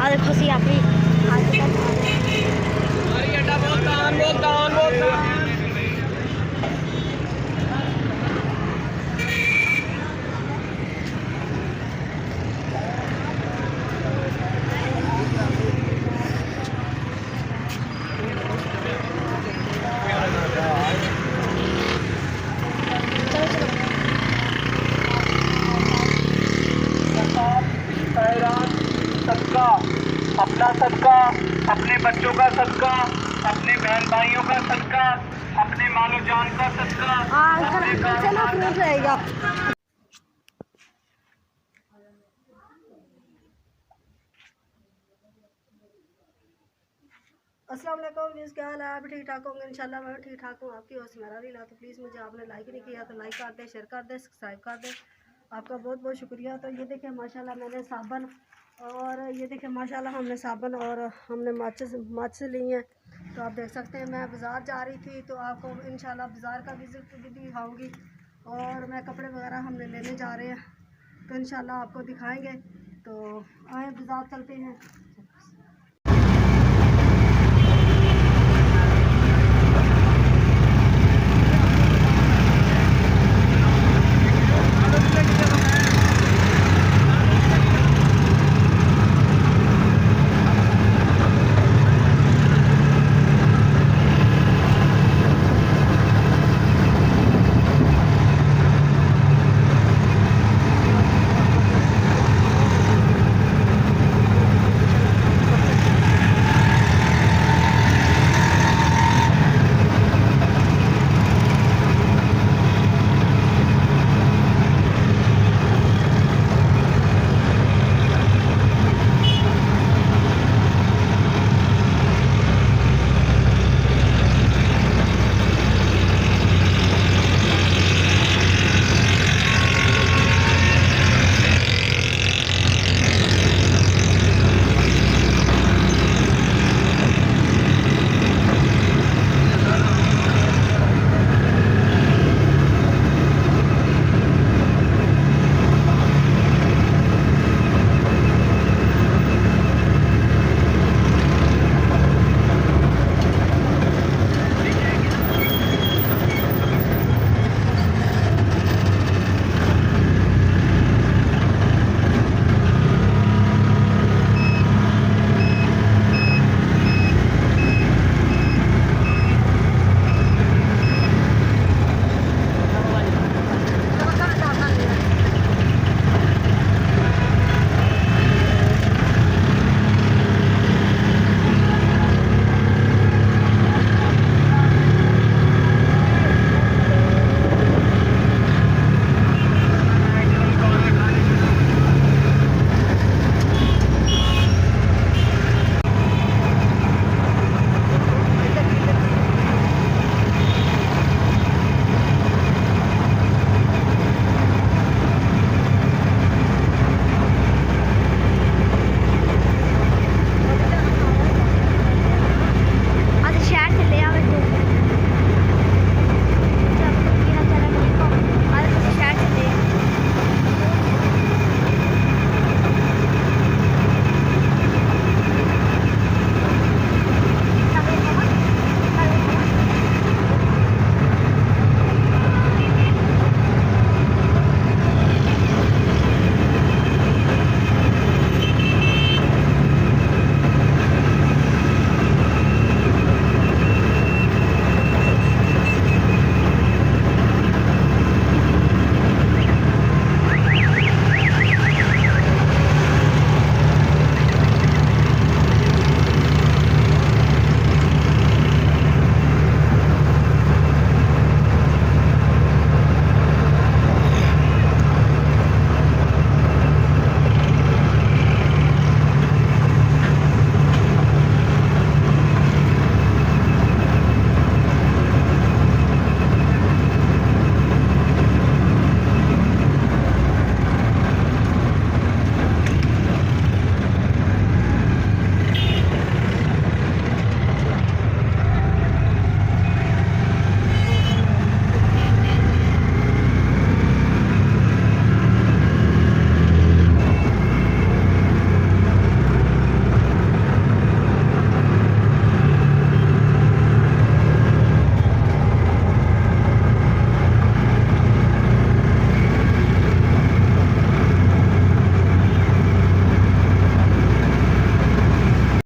आज खुशी आपकी सदका, अपना सदका, अपने बच्चों का सदका, अपने बहन भाइयों का सदका, अपने मालो जान का सदका, रहेगा। अस्सलाम वालेकुम, व्यूज़ क्या हाल है? आप ठीक ठाक होंगे इंशाल्लाह। मैं ठीक ठाक हूँ। आपकी होश मेरा भी ला तो प्लीज़ मुझे आपने लाइक नहीं किया तो लाइक कर दें, शेयर कर दें, सब्सक्राइब कर दें। आपका बहुत बहुत शुक्रिया। तो ये देखें माशाल्लाह मैंने साबन और ये देखें माशाल्लाह हमने साबन और हमने माचिस ली हैं। तो आप देख सकते हैं मैं बाज़ार जा रही थी तो आपको इंशाल्लाह बाज़ार का विज़िट भी दिखाऊँगी और मैं कपड़े वगैरह हमने लेने जा रहे हैं तो इंशाल्लाह आपको दिखाएँगे। तो आए बाज़ार चलते हैं।